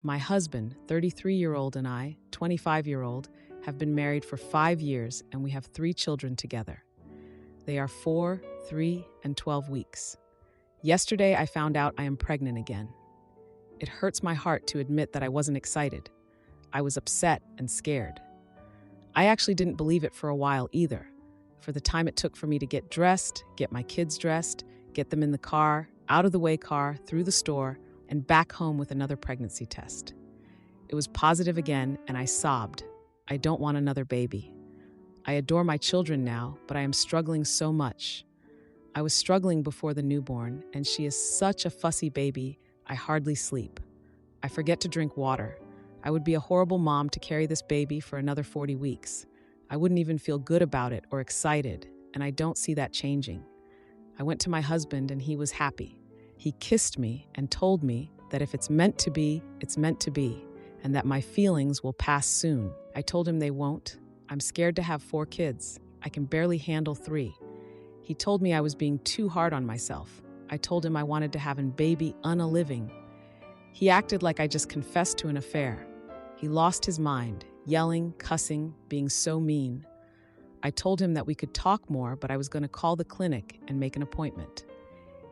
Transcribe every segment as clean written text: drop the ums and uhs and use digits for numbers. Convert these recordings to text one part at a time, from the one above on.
My husband, 33-year-old, and I, 25-year-old, have been married for 5 years and we have 3 children together. They are 4, 3, and 12 weeks. Yesterday, I found out I am pregnant again. It hurts my heart to admit that I wasn't excited. I was upset and scared. I actually didn't believe it for a while either. For the time it took for me to get dressed, get my kids dressed, get them in the car, out of the way car, through the store, and back home with another pregnancy test. It was positive again, and I sobbed. I don't want another baby. I adore my children now, but I am struggling so much. I was struggling before the newborn, and she is such a fussy baby, I hardly sleep. I forget to drink water. I would be a horrible mom to carry this baby for another 40 weeks. I wouldn't even feel good about it or excited, and I don't see that changing. I went to my husband, and he was happy. He kissed me and told me that if it's meant to be, it's meant to be, and that my feelings will pass soon. I told him they won't. I'm scared to have 4 kids. I can barely handle 3. He told me I was being too hard on myself. I told him I wanted to have a baby unaliving. He acted like I just confessed to an affair. He lost his mind, yelling, cussing, being so mean. I told him that we could talk more, but I was going to call the clinic and make an appointment.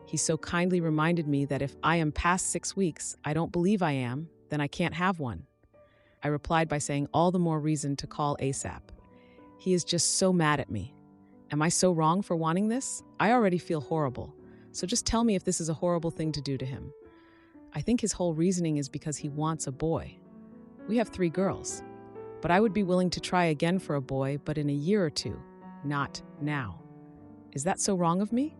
He so kindly reminded me that if I am past 6 weeks, I don't believe I am, then I can't have one. I replied by saying all the more reason to call ASAP. He is just so mad at me. Am I so wrong for wanting this? I already feel horrible. So just tell me if this is a horrible thing to do to him. I think his whole reasoning is because he wants a boy. We have 3 girls. But I would be willing to try again for a boy, but in a year or 2, not now. Is that so wrong of me?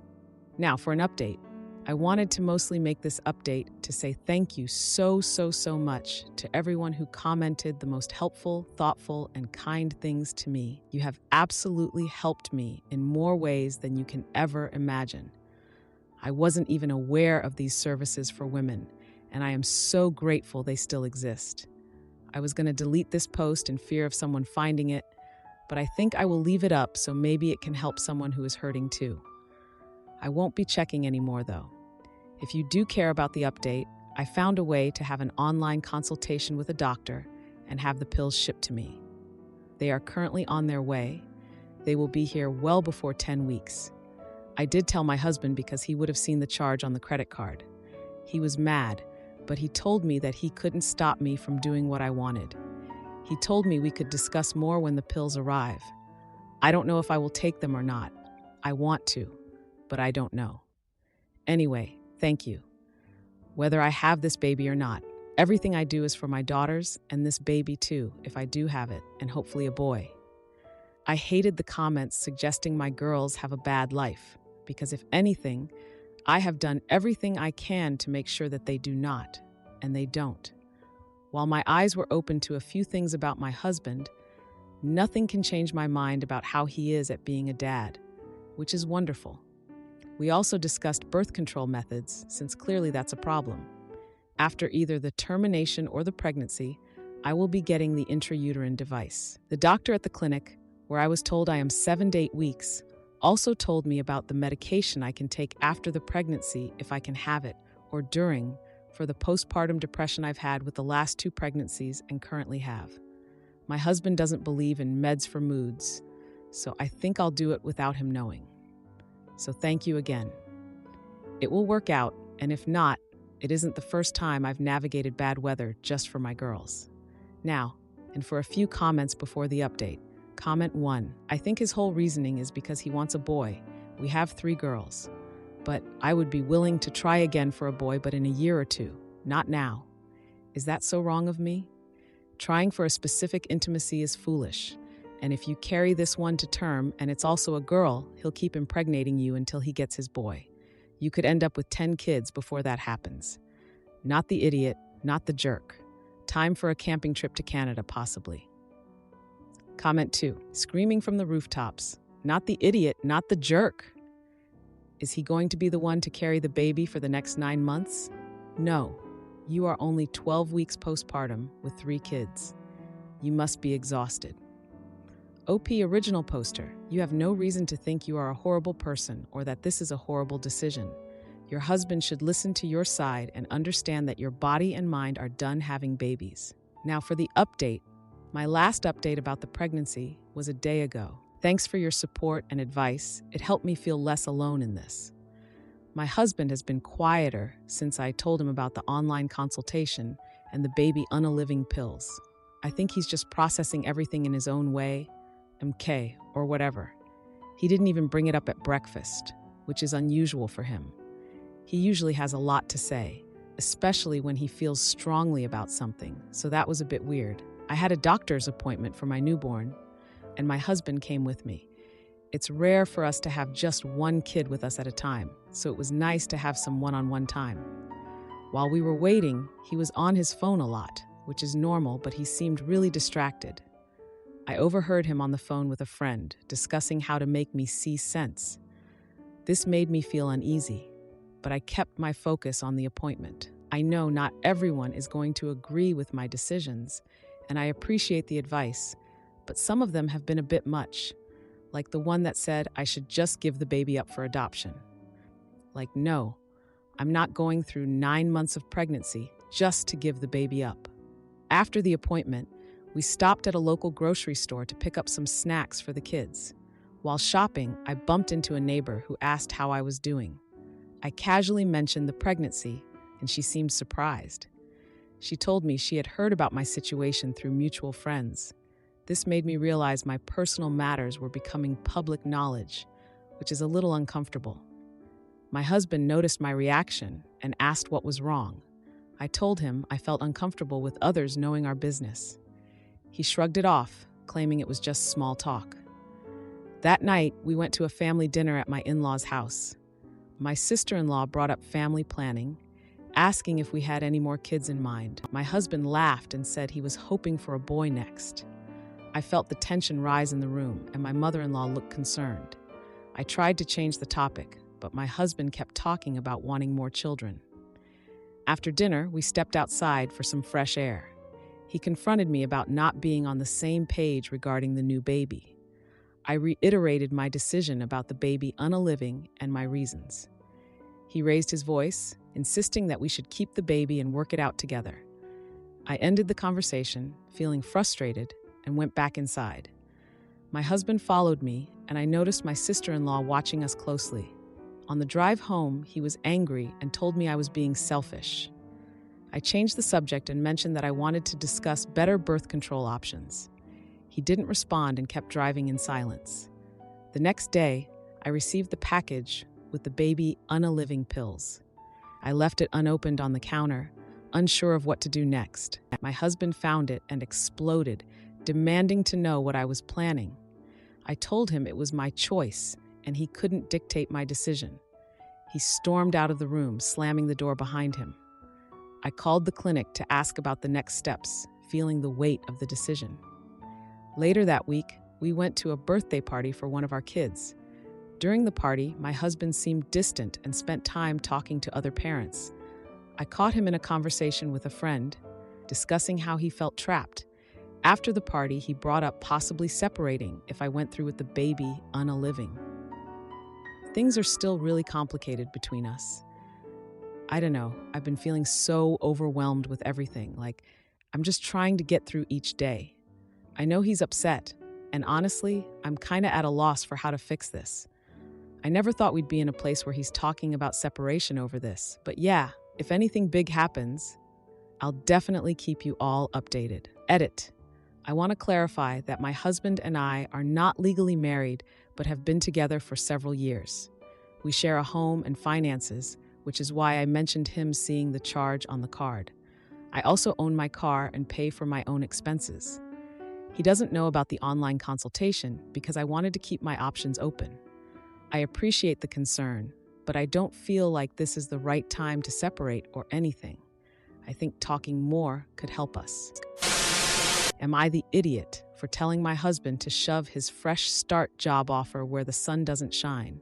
Now, for an update. I wanted to mostly make this update to say thank you so much to everyone who commented the most helpful, thoughtful, and kind things to me. You have absolutely helped me in more ways than you can ever imagine. I wasn't even aware of these services for women, and I am so grateful they still exist. I was going to delete this post in fear of someone finding it, but I think I will leave it up so maybe it can help someone who is hurting too. I won't be checking anymore though. If you do care about the update, I found a way to have an online consultation with a doctor and have the pills shipped to me. They are currently on their way. They will be here well before 10 weeks. I did tell my husband because he would have seen the charge on the credit card. He was mad, but he told me that he couldn't stop me from doing what I wanted. He told me we could discuss more when the pills arrive. I don't know if I will take them or not. I want to, but I don't know. Anyway, thank you. Whether I have this baby or not, everything I do is for my daughters and this baby too, if I do have it, and hopefully a boy. I hated the comments suggesting my girls have a bad life, because if anything, I have done everything I can to make sure that they do not, and they don't. While my eyes were open to a few things about my husband, nothing can change my mind about how he is at being a dad, which is wonderful. We also discussed birth control methods, since clearly that's a problem. After either the termination or the pregnancy, I will be getting the intrauterine device. The doctor at the clinic, where I was told I am 7 to 8 weeks, also told me about the medication I can take after the pregnancy if I can have it, or during, for the postpartum depression I've had with the last 2 pregnancies and currently have. My husband doesn't believe in meds for moods, so I think I'll do it without him knowing. So thank you again. It will work out, and if not, it isn't the first time I've navigated bad weather just for my girls. Now, and for a few comments before the update. Comment 1. I think his whole reasoning is because he wants a boy. We have 3 girls. But I would be willing to try again for a boy, but in a year or 2, not now. Is that so wrong of me? Trying for a specific intimacy is foolish. And if you carry this one to term and it's also a girl, he'll keep impregnating you until he gets his boy. You could end up with 10 kids before that happens. Not the idiot, not the jerk. Time for a camping trip to Canada, possibly. Comment 2. Screaming from the rooftops. Not the idiot, not the jerk. Is he going to be the one to carry the baby for the next 9 months? No. You are only 12 weeks postpartum with 3 kids. You must be exhausted. OP original poster, you have no reason to think you are a horrible person or that this is a horrible decision. Your husband should listen to your side and understand that your body and mind are done having babies. Now for the update. My last update about the pregnancy was a day ago. Thanks for your support and advice. It helped me feel less alone in this. My husband has been quieter since I told him about the online consultation and the baby unaliving pills. I think he's just processing everything in his own way, MK, or whatever. He didn't even bring it up at breakfast, which is unusual for him. He usually has a lot to say, especially when he feels strongly about something, so that was a bit weird. I had a doctor's appointment for my newborn, and my husband came with me. It's rare for us to have just one kid with us at a time, so it was nice to have some one-on-one time. While we were waiting, he was on his phone a lot, which is normal, but he seemed really distracted. I overheard him on the phone with a friend, discussing how to make me see sense. This made me feel uneasy, but I kept my focus on the appointment. I know not everyone is going to agree with my decisions, and I appreciate the advice, but some of them have been a bit much, like the one that said I should just give the baby up for adoption. Like, no, I'm not going through 9 months of pregnancy just to give the baby up. After the appointment, we stopped at a local grocery store to pick up some snacks for the kids. While shopping, I bumped into a neighbor who asked how I was doing. I casually mentioned the pregnancy, and she seemed surprised. She told me she had heard about my situation through mutual friends. This made me realize my personal matters were becoming public knowledge, which is a little uncomfortable. My husband noticed my reaction and asked what was wrong. I told him I felt uncomfortable with others knowing our business. He shrugged it off, claiming it was just small talk. That night, we went to a family dinner at my in-laws' house. My sister-in-law brought up family planning, asking if we had any more kids in mind. My husband laughed and said he was hoping for a boy next. I felt the tension rise in the room, and my mother-in-law looked concerned. I tried to change the topic, but my husband kept talking about wanting more children. After dinner, we stepped outside for some fresh air. He confronted me about not being on the same page regarding the new baby. I reiterated my decision about the baby unaliving and my reasons. He raised his voice, insisting that we should keep the baby and work it out together. I ended the conversation, feeling frustrated, and went back inside. My husband followed me, and I noticed my sister-in-law watching us closely. On the drive home, he was angry and told me I was being selfish. I changed the subject and mentioned that I wanted to discuss better birth control options. He didn't respond and kept driving in silence. The next day, I received the package with the baby unaliving pills. I left it unopened on the counter, unsure of what to do next. My husband found it and exploded, demanding to know what I was planning. I told him it was my choice, and he couldn't dictate my decision. He stormed out of the room, slamming the door behind him. I called the clinic to ask about the next steps, feeling the weight of the decision. Later that week, we went to a birthday party for one of our kids. During the party, my husband seemed distant and spent time talking to other parents. I caught him in a conversation with a friend, discussing how he felt trapped. After the party, he brought up possibly separating if I went through with the baby unaliving. Things are still really complicated between us. I don't know, I've been feeling so overwhelmed with everything, like I'm just trying to get through each day. I know he's upset, and honestly, I'm kinda at a loss for how to fix this. I never thought we'd be in a place where he's talking about separation over this, but yeah, if anything big happens, I'll definitely keep you all updated. Edit. I want to clarify that my husband and I are not legally married, but have been together for several years. We share a home and finances, which is why I mentioned him seeing the charge on the card. I also own my car and pay for my own expenses. He doesn't know about the online consultation because I wanted to keep my options open. I appreciate the concern, but I don't feel like this is the right time to separate or anything. I think talking more could help us. Am I the idiot for telling my husband to shove his fresh start job offer where the sun doesn't shine?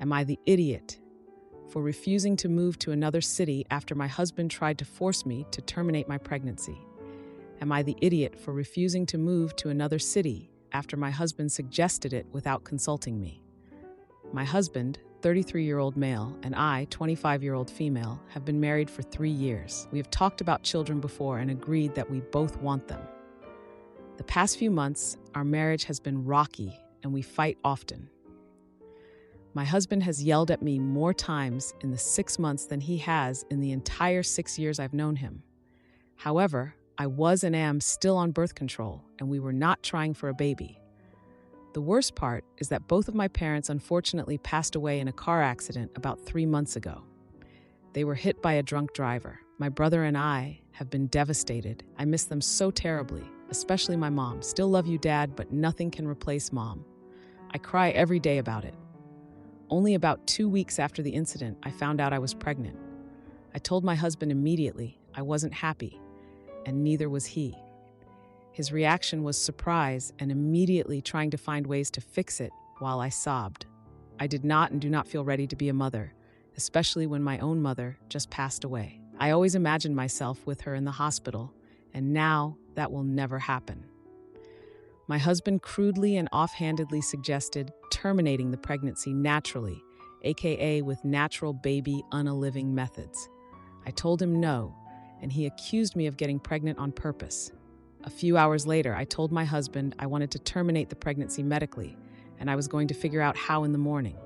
Am I the idiot for refusing to move to another city after my husband tried to force me to terminate my pregnancy? Am I the idiot for refusing to move to another city after my husband suggested it without consulting me? My husband, 33-year-old male, and I, 25-year-old female, have been married for 3 years. We have talked about children before and agreed that we both want them. The past few months, our marriage has been rocky and we fight often. My husband has yelled at me more times in the 6 months than he has in the entire 6 years I've known him. However, I was and am still on birth control, and we were not trying for a baby. The worst part is that both of my parents unfortunately passed away in a car accident about 3 months ago. They were hit by a drunk driver. My brother and I have been devastated. I miss them so terribly, especially my mom. Still love you, Dad, but nothing can replace Mom. I cry every day about it. Only about 2 weeks after the incident, I found out I was pregnant. I told my husband immediately I wasn't happy, and neither was he. His reaction was surprise and immediately trying to find ways to fix it while I sobbed. I did not and do not feel ready to be a mother, especially when my own mother just passed away. I always imagined myself with her in the hospital, and now that will never happen. My husband crudely and offhandedly suggested terminating the pregnancy naturally, aka with natural baby unaliving methods. I told him no, and he accused me of getting pregnant on purpose. A few hours later, I told my husband I wanted to terminate the pregnancy medically, and I was going to figure out how in the morning.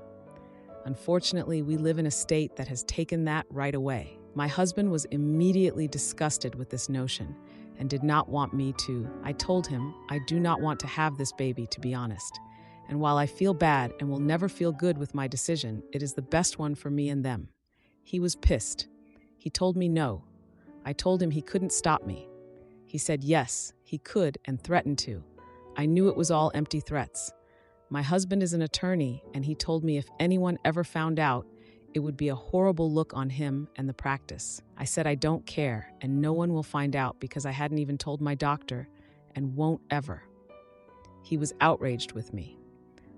Unfortunately, we live in a state that has taken that right away. My husband was immediately disgusted with this notion and did not want me to. I told him I do not want to have this baby, to be honest. And while I feel bad and will never feel good with my decision, it is the best one for me and them. He was pissed. He told me no. I told him he couldn't stop me. He said yes, he could, and threatened to. I knew it was all empty threats. My husband is an attorney, and he told me if anyone ever found out, it would be a horrible look on him and the practice. I said I don't care, and no one will find out because I hadn't even told my doctor, and won't ever. He was outraged with me.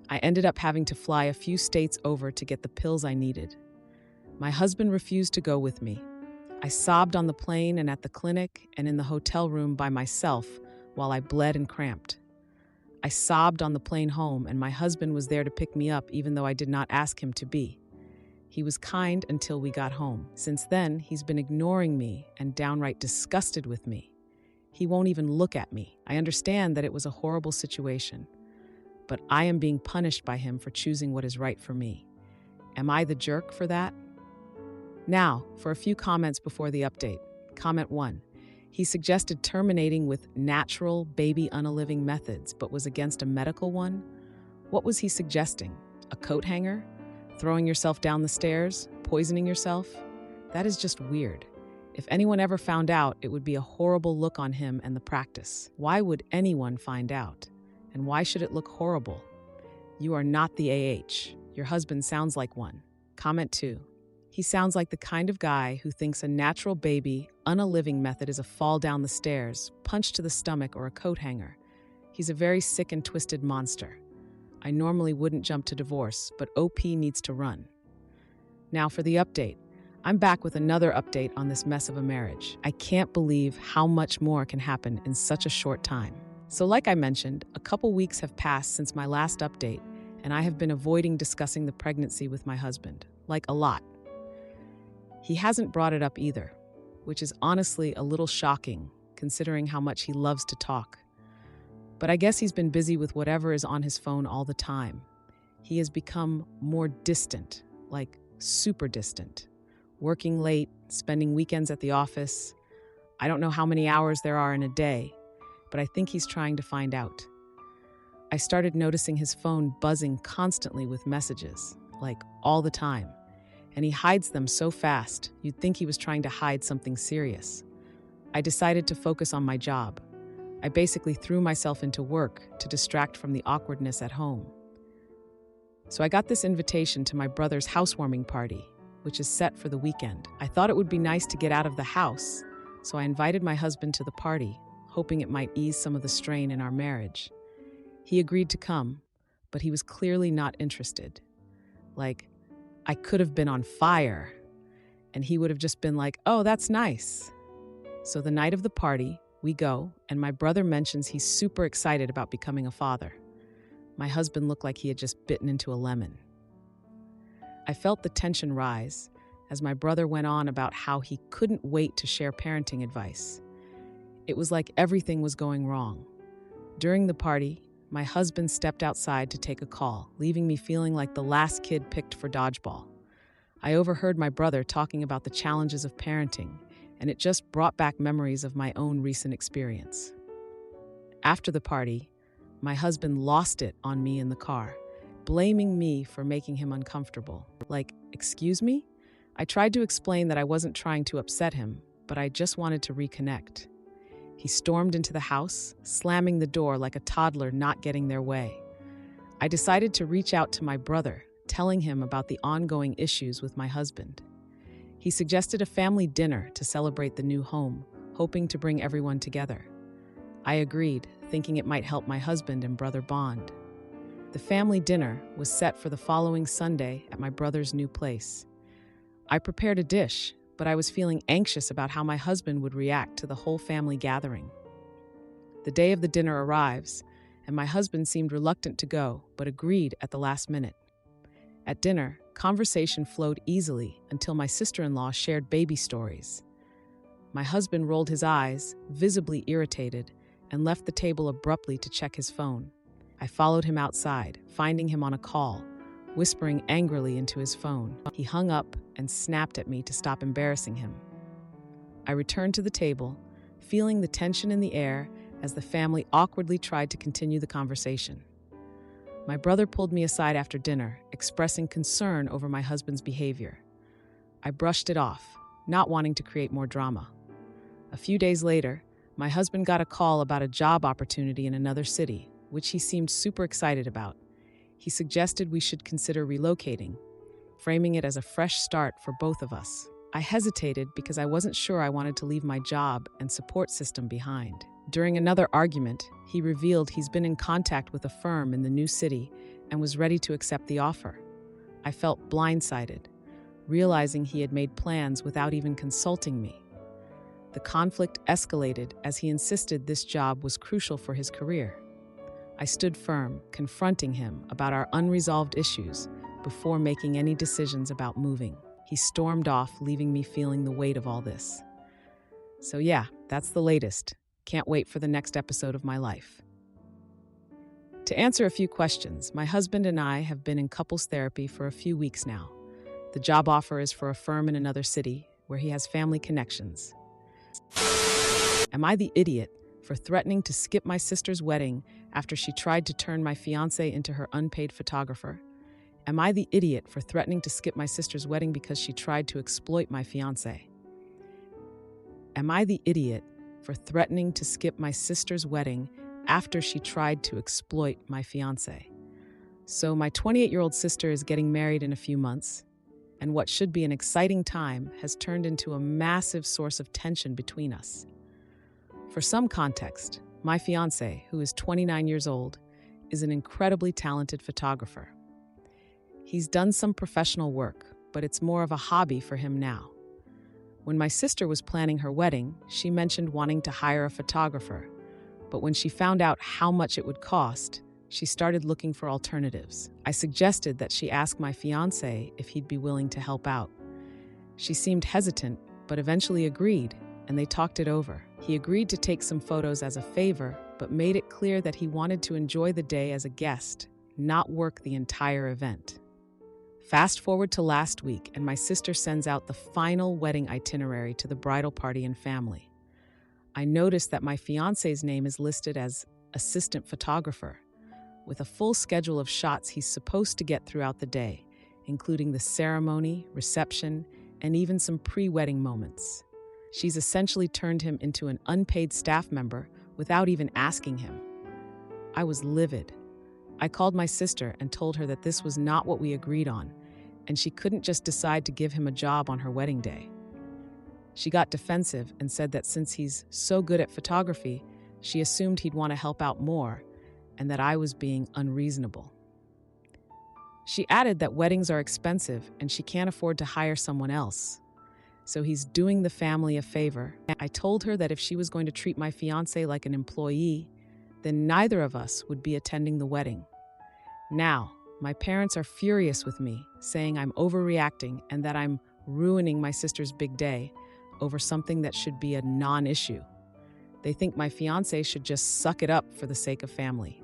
I ended up having to fly a few states over to get the pills I needed. My husband refused to go with me. I sobbed on the plane and at the clinic and in the hotel room by myself while I bled and cramped. I sobbed on the plane home, and my husband was there to pick me up even though I did not ask him to be. He was kind until we got home. Since then, he's been ignoring me and downright disgusted with me. He won't even look at me. I understand that it was a horrible situation, but I am being punished by him for choosing what is right for me. Am I the jerk for that? Now, for a few comments before the update. Comment 1. He suggested terminating with natural baby unaliving methods, but was against a medical one. What was he suggesting? A coat hanger? Throwing yourself down the stairs? Poisoning yourself? That is just weird. If anyone ever found out, it would be a horrible look on him and the practice. Why would anyone find out? And why should it look horrible? You are not the AH. Your husband sounds like one. Comment 2. He sounds like the kind of guy who thinks a natural baby, unaliving method is a fall down the stairs, punch to the stomach, or a coat hanger. He's a very sick and twisted monster. I normally wouldn't jump to divorce, but OP needs to run. Now for the update. I'm back with another update on this mess of a marriage. I can't believe how much more can happen in such a short time. So like I mentioned, a couple weeks have passed since my last update, and I have been avoiding discussing the pregnancy with my husband. Like a lot. He hasn't brought it up either, which is honestly a little shocking, considering how much he loves to talk. But I guess he's been busy with whatever is on his phone all the time. He has become more distant, like super distant. Working late, spending weekends at the office. I don't know how many hours there are in a day, but I think he's trying to find out. I started noticing his phone buzzing constantly with messages, like all the time. And he hides them so fast, you'd think he was trying to hide something serious. I decided to focus on my job. I basically threw myself into work to distract from the awkwardness at home. So I got this invitation to my brother's housewarming party, which is set for the weekend. I thought it would be nice to get out of the house, so I invited my husband to the party, hoping it might ease some of the strain in our marriage. He agreed to come, but he was clearly not interested. Like, I could have been on fire, and he would have just been like, oh, that's nice. So the night of the party, we go, and my brother mentions he's super excited about becoming a father. My husband looked like he had just bitten into a lemon. I felt the tension rise as my brother went on about how he couldn't wait to share parenting advice. It was like everything was going wrong. During the party, my husband stepped outside to take a call, leaving me feeling like the last kid picked for dodgeball. I overheard my brother talking about the challenges of parenting, and it just brought back memories of my own recent experience. After the party, my husband lost it on me in the car, blaming me for making him uncomfortable. Like, excuse me? I tried to explain that I wasn't trying to upset him, but I just wanted to reconnect. He stormed into the house, slamming the door like a toddler not getting their way. I decided to reach out to my brother, telling him about the ongoing issues with my husband. He suggested a family dinner to celebrate the new home, hoping to bring everyone together. I agreed, thinking it might help my husband and brother bond. The family dinner was set for the following Sunday at my brother's new place. I prepared a dish, but I was feeling anxious about how my husband would react to the whole family gathering. The day of the dinner arrives, and my husband seemed reluctant to go, but agreed at the last minute. At dinner, conversation flowed easily until my sister-in-law shared baby stories. My husband rolled his eyes, visibly irritated, and left the table abruptly to check his phone. I followed him outside, finding him on a call, whispering angrily into his phone. He hung up and snapped at me to stop embarrassing him. I returned to the table, feeling the tension in the air as the family awkwardly tried to continue the conversation. My brother pulled me aside after dinner, expressing concern over my husband's behavior. I brushed it off, not wanting to create more drama. A few days later, my husband got a call about a job opportunity in another city, which he seemed super excited about. He suggested we should consider relocating, framing it as a fresh start for both of us. I hesitated because I wasn't sure I wanted to leave my job and support system behind. During another argument, he revealed he's been in contact with a firm in the new city and was ready to accept the offer. I felt blindsided, realizing he had made plans without even consulting me. The conflict escalated as he insisted this job was crucial for his career. I stood firm, confronting him about our unresolved issues before making any decisions about moving. He stormed off, leaving me feeling the weight of all this. So yeah, that's the latest. Can't wait for the next episode of my life. To answer a few questions, my husband and I have been in couples therapy for a few weeks now. The job offer is for a firm in another city where he has family connections. Am I the idiot for threatening to skip my sister's wedding after she tried to turn my fiancé into her unpaid photographer? Am I the idiot for threatening to skip my sister's wedding because she tried to exploit my fiancé? Am I the idiot for threatening to skip my sister's wedding after she tried to exploit my fiancé? So my 28-year-old sister is getting married in a few months, and what should be an exciting time has turned into a massive source of tension between us. For some context, my fiancé, who is 29 years old, is an incredibly talented photographer. He's done some professional work, but it's more of a hobby for him now. When my sister was planning her wedding, she mentioned wanting to hire a photographer, but when she found out how much it would cost, she started looking for alternatives. I suggested that she ask my fiancé if he'd be willing to help out. She seemed hesitant, but eventually agreed, and they talked it over. He agreed to take some photos as a favor, but made it clear that he wanted to enjoy the day as a guest, not work the entire event. Fast forward to last week, and my sister sends out the final wedding itinerary to the bridal party and family. I noticed that my fiancé's name is listed as assistant photographer, with a full schedule of shots he's supposed to get throughout the day, including the ceremony, reception, and even some pre-wedding moments. She's essentially turned him into an unpaid staff member without even asking him. I was livid. I called my sister and told her that this was not what we agreed on, and she couldn't just decide to give him a job on her wedding day. She got defensive and said that since he's so good at photography, she assumed he'd want to help out more, and that I was being unreasonable. She added that weddings are expensive and she can't afford to hire someone else, so he's doing the family a favor. I told her that if she was going to treat my fiancé like an employee, then neither of us would be attending the wedding. Now, My parents are furious with me, saying I'm overreacting and that I'm ruining my sister's big day over something that should be a non-issue. They think my fiance should just suck it up for the sake of family.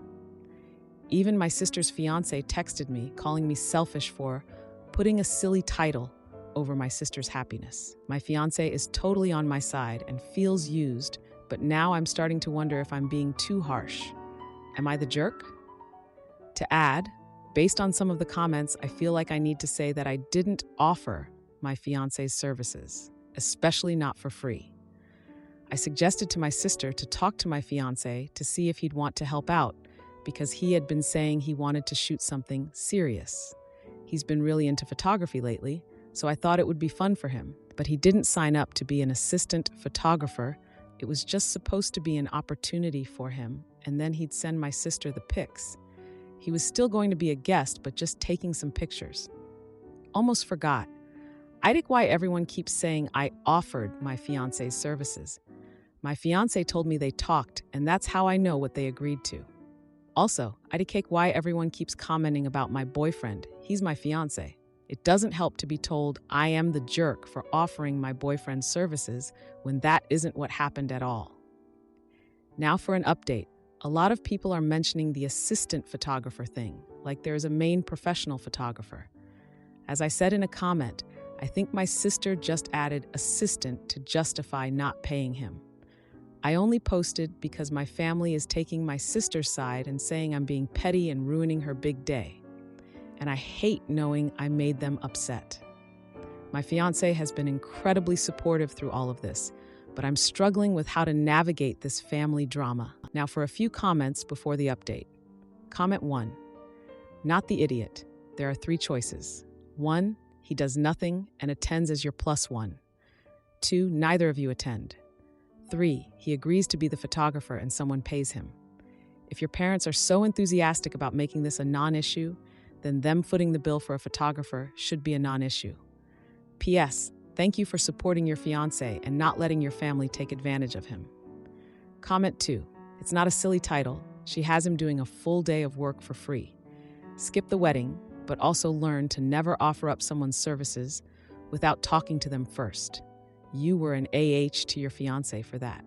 Even my sister's fiance texted me, calling me selfish for putting a silly title over my sister's happiness. My fiance is totally on my side and feels used, but now I'm starting to wonder if I'm being too harsh. Am I the jerk? To add, based on some of the comments, I feel like I need to say that I didn't offer my fiance's services, especially not for free. I suggested to my sister to talk to my fiance to see if he'd want to help out because he had been saying he wanted to shoot something serious. He's been really into photography lately, so I thought it would be fun for him, but he didn't sign up to be an assistant photographer. It was just supposed to be an opportunity for him, and then he'd send my sister the pics. He was still going to be a guest, but just taking some pictures. Almost forgot. I think why everyone keeps saying I offered my fiance's services. My fiance told me they talked, and that's how I know what they agreed to. Also, I think why everyone keeps commenting about my boyfriend. He's my fiance. It doesn't help to be told I am the jerk for offering my boyfriend's services when that isn't what happened at all. Now for an update. A lot of people are mentioning the assistant photographer thing, like there is a main professional photographer. As I said in a comment, I think my sister just added assistant to justify not paying him. I only posted because my family is taking my sister's side and saying I'm being petty and ruining her big day. And I hate knowing I made them upset. My fiance has been incredibly supportive through all of this, but I'm struggling with how to navigate this family drama. Now for a few comments before the update. Comment 1. Not the idiot. There are 3 choices. 1. He does nothing and attends as your +1. 2. Neither of you attend. 3. He agrees to be the photographer and someone pays him. If your parents are so enthusiastic about making this a non-issue, then them footing the bill for a photographer should be a non-issue. P.S. Thank you for supporting your fiancé and not letting your family take advantage of him. Comment 2. It's not a silly title. She has him doing a full day of work for free. Skip the wedding, but also learn to never offer up someone's services without talking to them first. You were an AH to your fiancé for that.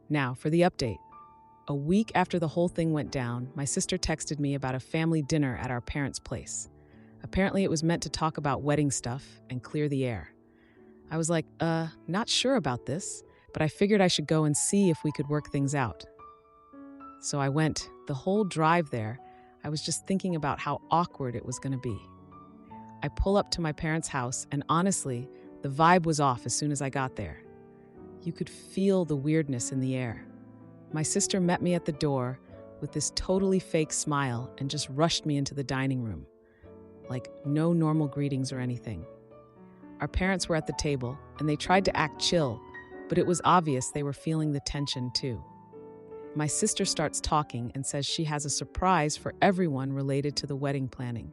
Now, for the update. A week after the whole thing went down, my sister texted me about a family dinner at our parents' place. Apparently, it was meant to talk about wedding stuff and clear the air. I was like, not sure about this, but I figured I should go and see if we could work things out. So I went. The whole drive there, I was just thinking about how awkward it was going to be. I pull up to my parents' house, and honestly, the vibe was off as soon as I got there. You could feel the weirdness in the air. My sister met me at the door with this totally fake smile and just rushed me into the dining room. Like no normal greetings or anything. Our parents were at the table, and they tried to act chill, but it was obvious they were feeling the tension too. My sister starts talking and says she has a surprise for everyone related to the wedding planning.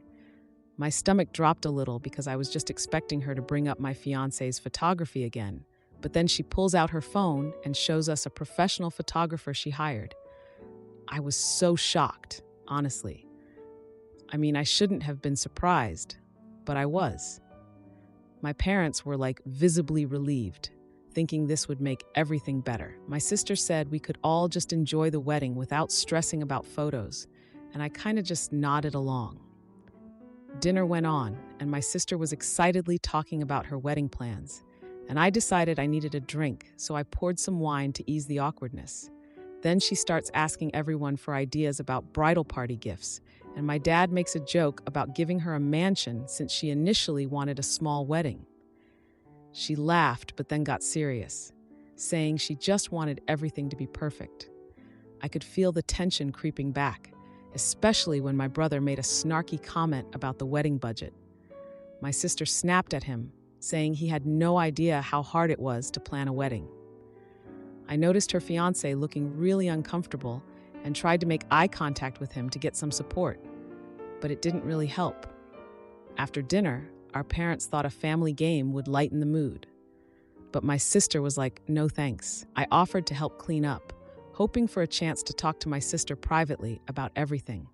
My stomach dropped a little because I was just expecting her to bring up my fiance's photography again, but then she pulls out her phone and shows us a professional photographer she hired. I was so shocked, honestly. I mean, I shouldn't have been surprised, but I was. My parents were like visibly relieved, thinking this would make everything better. My sister said we could all just enjoy the wedding without stressing about photos, and I kind of just nodded along. Dinner went on, and my sister was excitedly talking about her wedding plans, and I decided I needed a drink, so I poured some wine to ease the awkwardness. Then she starts asking everyone for ideas about bridal party gifts, and my dad makes a joke about giving her a mansion since she initially wanted a small wedding. She laughed but then got serious, saying she just wanted everything to be perfect. I could feel the tension creeping back, especially when my brother made a snarky comment about the wedding budget. My sister snapped at him, saying he had no idea how hard it was to plan a wedding. I noticed her fiancé looking really uncomfortable and tried to make eye contact with him to get some support, but it didn't really help. After dinner, our parents thought a family game would lighten the mood. But my sister was like, no thanks. I offered to help clean up, hoping for a chance to talk to my sister privately about everything.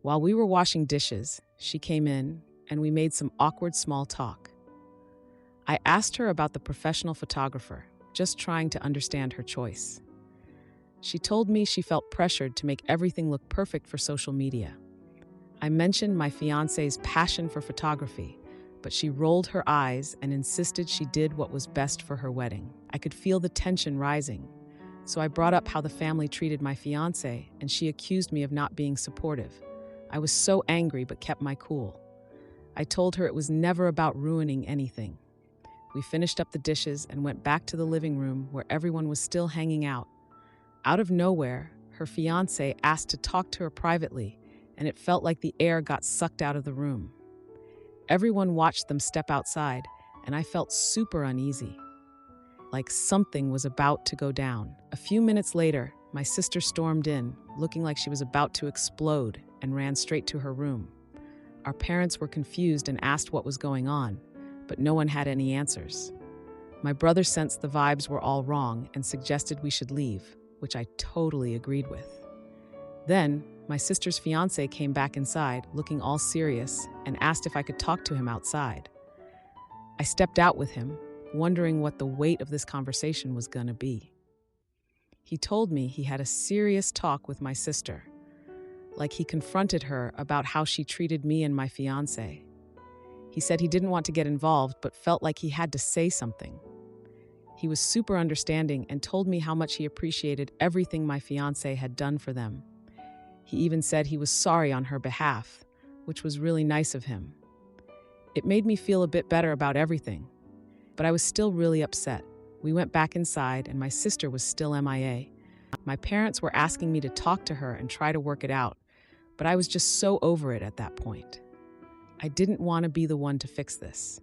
While we were washing dishes, she came in and we made some awkward small talk. I asked her about the professional photographer, just trying to understand her choice. She told me she felt pressured to make everything look perfect for social media. I mentioned my fiancé's passion for photography, but she rolled her eyes and insisted she did what was best for her wedding. I could feel the tension rising, so I brought up how the family treated my fiancé, and she accused me of not being supportive. I was so angry but kept my cool. I told her it was never about ruining anything. We finished up the dishes and went back to the living room where everyone was still hanging out. Out of nowhere, her fiancé asked to talk to her privately, and it felt like the air got sucked out of the room. Everyone watched them step outside, and I felt super uneasy, like something was about to go down. A few minutes later, my sister stormed in, looking like she was about to explode, and ran straight to her room. Our parents were confused and asked what was going on, but no one had any answers. My brother sensed the vibes were all wrong and suggested we should leave, which I totally agreed with. Then, my sister's fiancé came back inside, looking all serious, and asked if I could talk to him outside. I stepped out with him, wondering what the weight of this conversation was gonna be. He told me he had a serious talk with my sister, like he confronted her about how she treated me and my fiancé. He said he didn't want to get involved, but felt like he had to say something. He was super understanding and told me how much he appreciated everything my fiancé had done for them. He even said he was sorry on her behalf, which was really nice of him. It made me feel a bit better about everything, but I was still really upset. We went back inside and my sister was still MIA. My parents were asking me to talk to her and try to work it out, but I was just so over it at that point. I didn't want to be the one to fix this.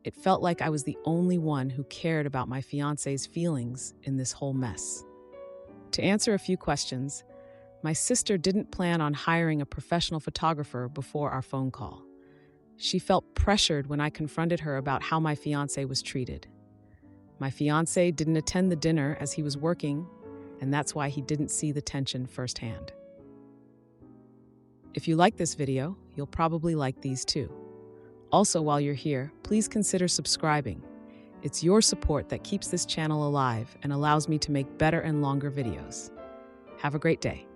It felt like I was the only one who cared about my fiancé's feelings in this whole mess. To answer a few questions, my sister didn't plan on hiring a professional photographer before our phone call. She felt pressured when I confronted her about how my fiancé was treated. My fiancé didn't attend the dinner as he was working, and that's why he didn't see the tension firsthand. If you like this video, you'll probably like these too. Also, while you're here, please consider subscribing. It's your support that keeps this channel alive and allows me to make better and longer videos. Have a great day.